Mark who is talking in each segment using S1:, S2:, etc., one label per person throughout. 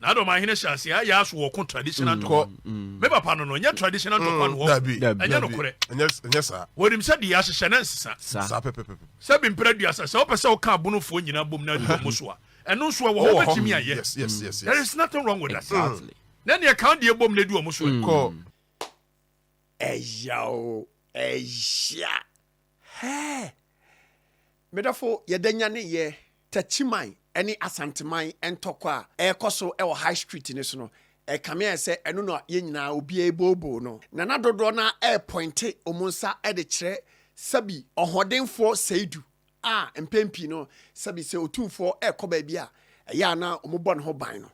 S1: na Dormaahene shasi ya so wo traditional to me papa no nya traditional to kwa no enya no kore
S2: enya sa
S1: wonim se de ya hyehyɛ na nsesa
S2: sa pepepe
S1: se bi mpra sa se opese wo ka abonofo nyina bom na du mo so a ɛno so wo ho betimi aye
S2: yes
S1: there is nothing wrong with that exactly na ne ka de bom na du mo so
S2: ko
S3: Eyao eya he medafo yedanya ne ye Techiman any Asanteman entokwa ekoso ewo high street ni so no kame se eno no ye nyina obi ebobo no na dodo na pointe omunsa de kire sabi ohodenfo seidu mpempi no sabi se otumfo ekoba bia ya na omobɔ ne ho ban no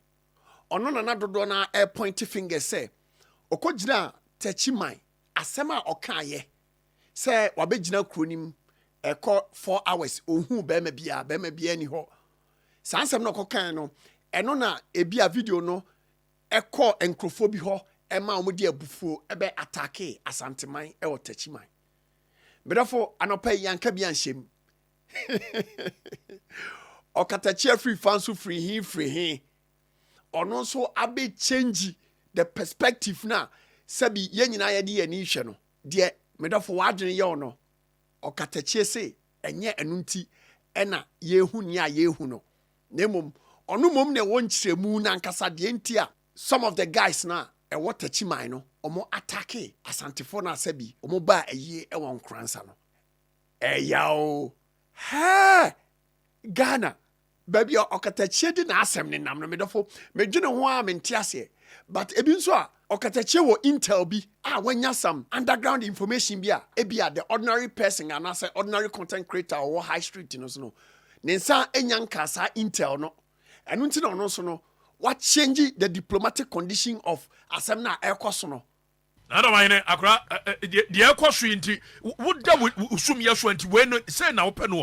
S3: ono na dodo na pointe finger se okogina Techiman asema okaye se wabegina kronim eko 4 hours ohu be ma bia ni ho sansem no kokan no eno na ebia video no eko enkrofo bi ho ema omudi abufuo ebe attacke asanteman e o Techiman bedafo anopa yanka bia nhyem Okatakyie Afrifa nso free he ono so abe change the perspective na sabi ye nyina ye de ani hwe no de medafo wadwene ye ono Okatakyie se enye enunti ena yehu ni a yehu no nemom ono mom ne won kyeremu na nkasa de nti a some of the guys na e what Techiman no omo attacke asantefo na sabi omo ba ayi e won kransa no yao ha Ghana baby Okatakyie di na asem ne nam no medafo medwene ho a mente ase but ebi nso a Okatakyie wo intel bi wanya some underground information bi ebia the ordinary person and as ordinary content creator or high street no so no nensa enyanka sa intel no enu nti no so no what change the diplomatic condition of asem na ekoso no
S1: na Dormaahene akra de ekoso nti woda usum yeso nti we no say na wo pe no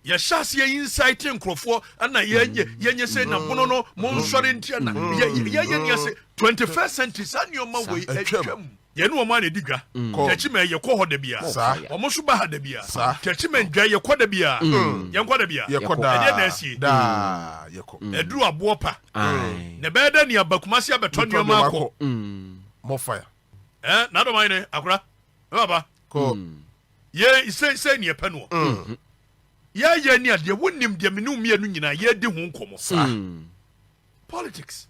S1: ya shase insight nkrofo ana yenye say na bono no mo nsore ntia na yenye ni ase 21st century sanioma we atwam ye no ma na diga Techiman ye kɔ hɔ da bia omo so ba ha da bia Techiman dwa ye kɔ da bia ye nkɔ da bia
S2: ye kɔ da
S1: e na asie
S2: da ye kɔ
S1: eduru abo pa na be da ni abakumase abeto nioma akɔ
S2: mo fire
S1: na Dormaahene akra baba
S2: ko
S1: ye say ni epe no ya ni ade wonim de me no mienu nyina ye di ho nkomo politics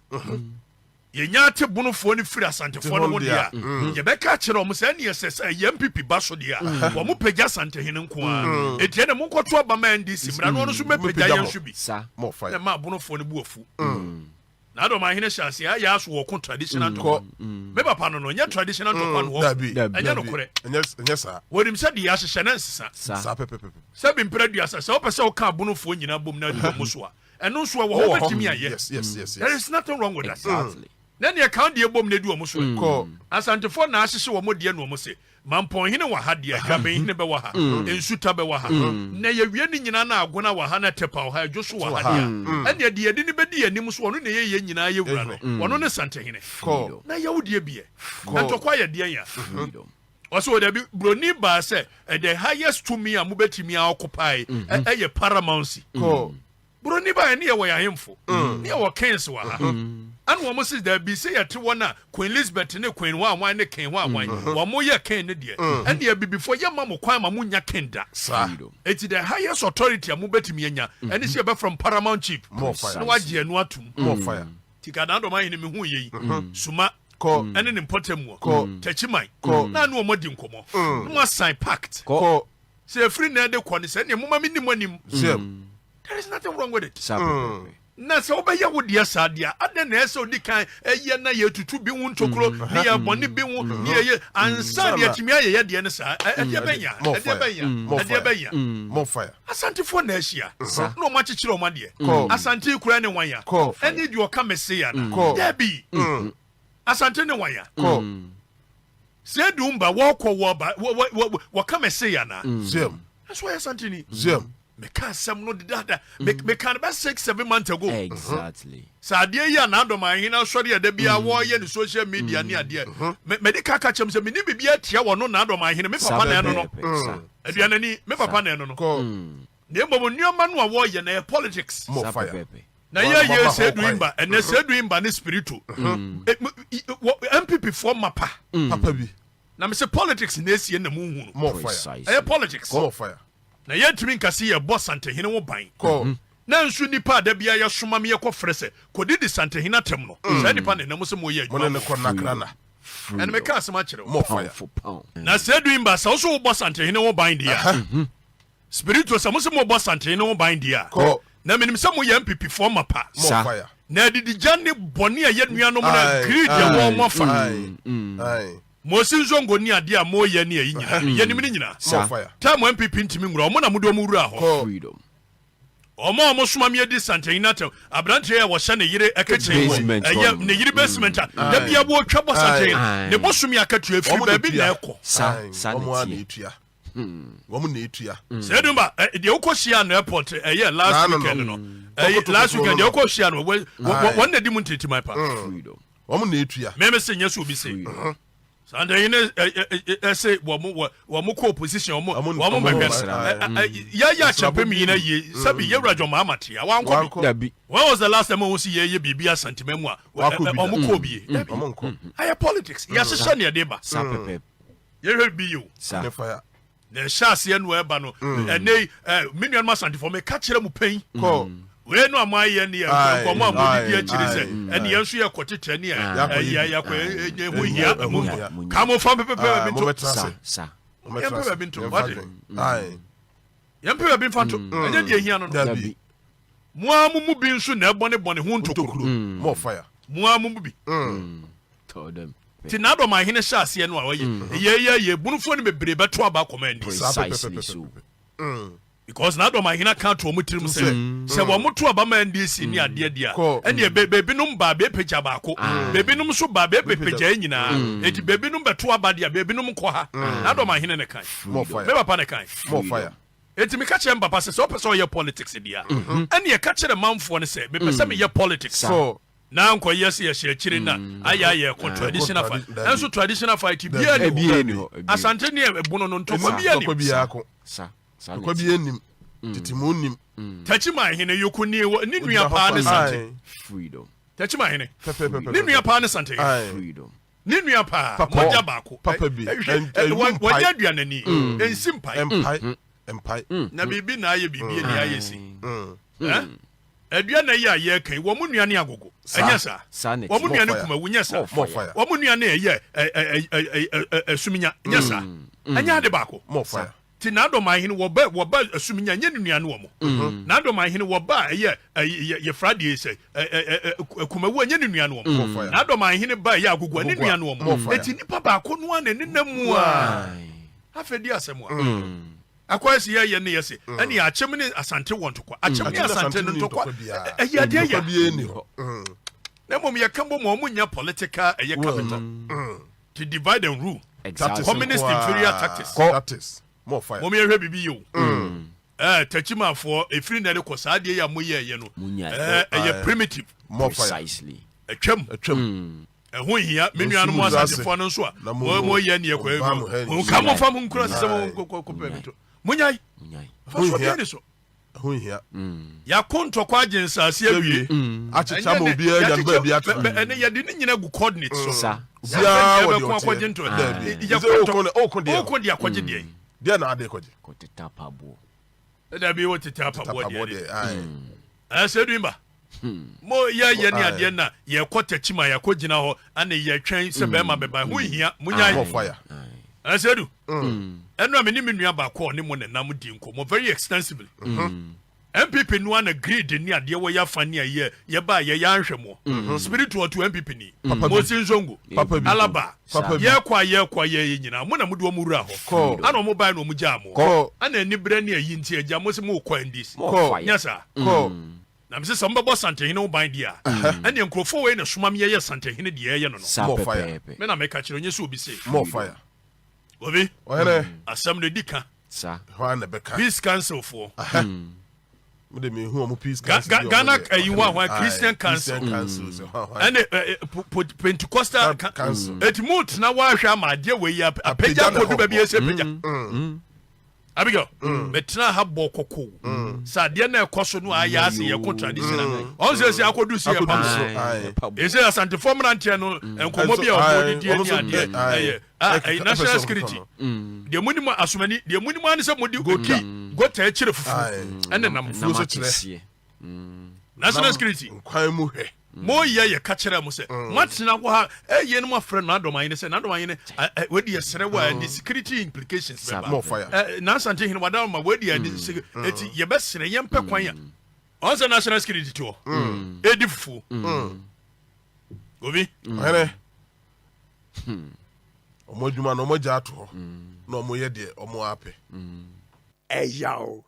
S1: ye nya te bonofo ni firi asantefo no mo dia ye beka kire o mo say ne yesese ye MPP ba so dia wo mo pagya asante hene nko a etie na mo nkoto aba ma NDC mra no so me pagya ye nso bi
S2: mo fire
S1: na ma bonofo ni bu afu na Dormaahene shase ya so wo kon traditional to me papa no nya traditional to kwa no enya no kore
S2: enya sa
S1: wonim se de ya hyehyɛ na nsesa
S2: sa pepepe
S1: sabi mpra duasa se opese wo ka bonofo nyina bom na du mo so a eno so wo ho betimi aye
S2: yes
S1: there is nothing wrong with that exactly na ne ka de bom na du mo so
S2: ko
S1: asantefo na ahyehye wo mo de no mo se mampon hene wa ha de gaben hene be wa ha ensuta be wa ha na ye wie ni nyina na agona wa ha na tepa wa ha adwoso wa ha dia ene de ye ni be di anim so ono ne ye nyina ye wura no ono ne sante hene na ye wo de bie na tokwa ye de ya also there be broni ba say the highest to me amubetimi occupy ye paramountcy broni ba ne ye wo yahemfo ne ye wo kings wa ha and wo moses there be say yete wona Queen Elizabeth ne Queen wa ne king wa wo mo ye king ne de and there be before ye ma mo kwan ma mo nya king da it's the highest authority amubetimi anya and it's be from paramount chief no waje anu atum
S2: more fire
S1: tika na Dormaahene me hu ye suma
S2: ko
S1: ene ne potem
S2: ko
S1: Techiman na no mo di nkomo no sign pact
S2: ko
S1: say free na de ko ne say ne mo ma mi nim there is nothing wrong with it na se obeye wo dia sadia ade na ese odi kan eye na ye tutu bi wu ntokro ne ye boni bi wu ne ye ansa de atimi aye de ne sa ade benya
S2: mo fire
S1: asante fo na ahia no ma chichire o ma de asante kura ne wanya eni di o ka mesia na there be asante ne wanya se dumba wo kɔ wo ka mesia na that's why asante ni me can some no dada me can about 6-7 months ago
S4: exactly
S1: sadia ya na Dormaahene sori ade bia wo ye ni social media ni ade me de kaka chem se me ni bibia tia wo no na Dormaahene me papa na no aduanani me papa na no ne mbom nneoma no a wo ye na politics
S2: mo fire
S1: na ye say duimba and say duimba ne spiritual MPP for mapa
S2: papa bi
S1: na me say politics na esie na mu hu
S2: more fire
S1: politics
S2: more fire
S1: na ye tumi nkase ye boss Santehene wo ban
S2: ko
S1: na nsu nipa da bia ye soma me ye kɔ frɛsɛ kodi di Santehene atem no say nipa ne nam so mo ye
S2: mo ne ko nakrana
S1: and me ka asema kyerɛ
S2: more fire
S1: na say duimba sa so wo boss Santehene wo ban dia spiritual sa mo se mo boss Santehene wo ban dia
S2: ko
S1: na menim sɛ mo yɛ MPP for mapa
S2: more fire
S1: na didi jane bɔne a yɛ nuanom na greed yɛ wɔ mo fa
S2: ai
S1: mo sinzongo ni ade a mo yɛ ne ayi nyina yɛnim ne nyina
S2: more fire
S1: time MPP ntimi ngura ɔmo na mo do mo wura hɔ
S2: freedom
S1: ɔmo soma me di Santehene atem abrante yɛ wɔhyɛ ne yere akɛkyɛ ɛyɛ ne yere basement a da bia bo twa bɔ Santehene ne bo sumi akatu afiri baabi na ɛkɔ
S2: ɔmo ana etua wɔn na etua
S1: sɛdumba deɛ wokɔ hyia no airport ɛyɛ last weekend no last weekend deɛ wokɔ hyia no wɔn na di mu ntetima pa
S2: freedom wɔn na etua
S1: meme sɛ nyɛ so obi sɛ Santehene ɛsɛ wɔn kɔ opposition wɔn bɛhwɛ yɛyɛ akyɛpɛ mi yina yie sɛbi yɛwura jɔn maa te a wankɔ bi when was the last time wɔn si yɛyɛ biribi asantema mu a wɔn kɔ bie ayɛ politics yɛahyehyɛ ne yɛde ba yɛhwɛ bi yi o na ɛhyɛ aseɛ no ɛba no ɛnɛ me nuanom Asantefo meka kyerɛ mu pɛn wei no a moayɛ ne nkɔmmɔ a modidi akyiri sɛ ɛne yɛn nso yɛ kɔtetɛ ne yɛkɔ ho hia mu ka mofa mpɛpɛpɛ baabi nto yɛmpɛ baabi nto wade yɛmpɛ baabi mfa nto ɛnyɛ deɛ hia no no moa mo mu bi nso na ɛbɔne ho ntokuro moa mo mu bi ti na Dormaahene hyɛ aseɛ no a wɔyɛ yɛ bunufo no bebree bɛto aba kɔma ndi because na Dormaahene ka to ɔmo tirim sɛ wɔn to aba ma ndi si ni adeɛ dia ɛne beebinom ba bepagya baako beebinom so ba bepagya nyinaa eti beebinom bɛto aba dia beebinom kɔ ha na Dormaahene ne kan me papa ne kan eti me ka kyerɛ papa sɛ ɔpɛ sɛ ɔyɛ politics dia ɛne yɛ ka kyerɛ manfoɔ no sɛ mepɛ sɛ meyɛ politics na nkɔ yɛsɛ yɛhyɛ akyire na ayɛ kɔ traditional fight ɛnso traditional fight bia ni Asante ne ɛbono no ntɔkwa bia ni
S2: ko bi enim titimu nim
S1: Techiman Hene yoku ni nua pa ne Sante
S3: freedom
S1: Techiman Hene ni nua pa ne Sante
S3: freedom
S1: ni nua pa moja baako
S2: papa bi
S1: wanya aduane ni ensi
S2: empai
S1: na bibi na ayɛ bibi ni ayɛ si aduane yɛ ayɛ kan wo mu nua ne agogo ɛnyɛ sa wo mu nua ne kuma wunya sa wo mu nua ne yɛ asuminya nyɛ sa anya ade baako
S2: more fire
S1: ti na Dormaahene wɔba asuminya nyɛ ne nua ne wɔ mo na Dormaahene wɔba yɛ Friday sɛ kumawu nyɛ ne nua ne wɔ mo na Dormaahene ba yɛ agogo ne nua ne wɔ mo eti nipa baako no ana ne namu a afɛdi asɛm a akɔyɛ si yɛ ne yɛse ɛne akyɛm ne Asante wɔn tokwa akyɛm ne Asante ne tokwa ɛyɛ adeɛ yɛ na mmom yɛka mbɔ ma ɔmo nya political ɛyɛ capital to divide and rule communist inferior tactics
S2: more fire
S1: mo me hwɛ bibi yo Techimanfoɔ efiri na de kɔ saa deɛ ya mo yɛ no ɛyɛ primitive
S2: more fire
S3: precisely
S1: atwam ɛho hia me nuanom Asantefoɔ no nso a mo yɛ ne yɛkɔ mo ka mo fa mo nkura sɛ mo kɔ bito munyai
S2: ho hia
S1: ya kontɔkɔ agyensaase awie
S2: akyekya mo bia ya ba bia to
S1: ɛne yɛde ne nyina gu coordinates so
S2: bia
S1: wo de akɔgye nto ya kontɔ de akɔgye deɛ
S2: dia na ade kɔgye
S3: kɔteta pabo
S1: da bi wo teta pabo deɛ ɛsɛ duimba mo ya ne adeɛ na yɛkɔ Techiman yɛkɔ gyina hɔ ana yɛtwɛn sɛ bɛma bɛba ho hia munyai ɛsɛ du ɛno a mene me nua baako ne mo nenam di nkɔmmɔ very extensively MPP no an agreed ni adeɛ wɔ yɛafa ne ayɛ yɛba yɛyɛ anhwɛ mo spiritual to MPP ni Mosi Nzongo Alaba yɛkɔ yɛ nyina mo na mo de mo wura hɔ ana mo ba na mo gya mo ana anibere ne ayi nti agya mo se mo kɔ ndis nyasa na mse sɛ mbɛbɔ Santehene wo ban di a ɛne nkurɔfoɔ wei na soma me yɛyɛ Santehene deɛ ɛyɛ no no me na meka kyerɛ onye sɛ obi se
S2: more fire
S1: obi asɛm no di ka peace council for
S2: peace
S1: council Ghana ayiwa Christian council and Pentecostal council et mut na wa hwa ma de we ya apagya kodu ba bi ese pagya Abigail, betena ha bo koko. Sa de na ekoso no ayase ye contradiction. On say akodu si e pam. E say Asante form rantie no enkomo bia o di ade. National security. De munimo asomani, de munimo an say modi go ta e kire fufu. Ene nam fufu so kire. National security.
S2: Kwan mu hwe.
S1: Mo ye ka kire mo say matena wo ha ye no mo frɛ no Dormaahene say na Dormaahene we di sere wa the security implications
S2: more fire.
S1: na Asante hin wada ma we di eti ye be sere ye mpɛ kwan ya on say national security to edi fufu Obi
S2: ere omo djuma no mo ja to na omo ye de omo ape
S3: Eyao.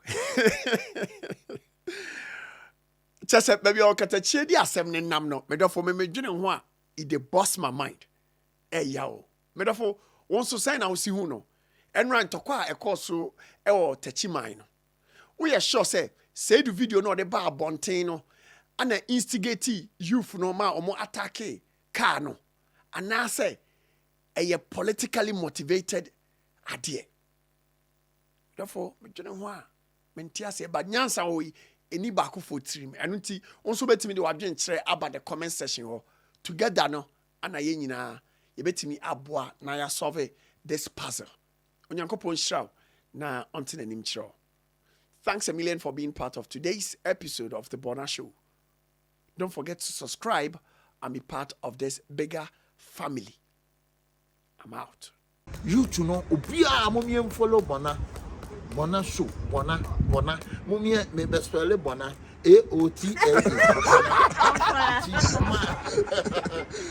S3: Chese baby Okatakyie di asem ne nam no. Medofo me dwene ho a it dey boss my mind. Eyao. Medofo won so sign na wo si hu no. Enran tokwa a ekoso e wo Techiman no. We are sure say do video no de ba abonten no ana instigate youth no ma omo attack car no. Ana say a politically motivated idea. Therefore, me dwene ho a mentia say ba nyansa wo eni baako for trim eno nti onso betimi de wadwen kire about the comment section ho together no ana ye nyina ye betimi aboa na ya solve this puzzle onyankopon shraw na onte nanim kire. Thanks a million for being part of today's episode of the Bonah Show. Don't forget to subscribe and be part of this bigger family. I'm out.
S4: You to know obia momiem follow Bonah Show, Bonah, mumie me best spell Bonah, AOTA.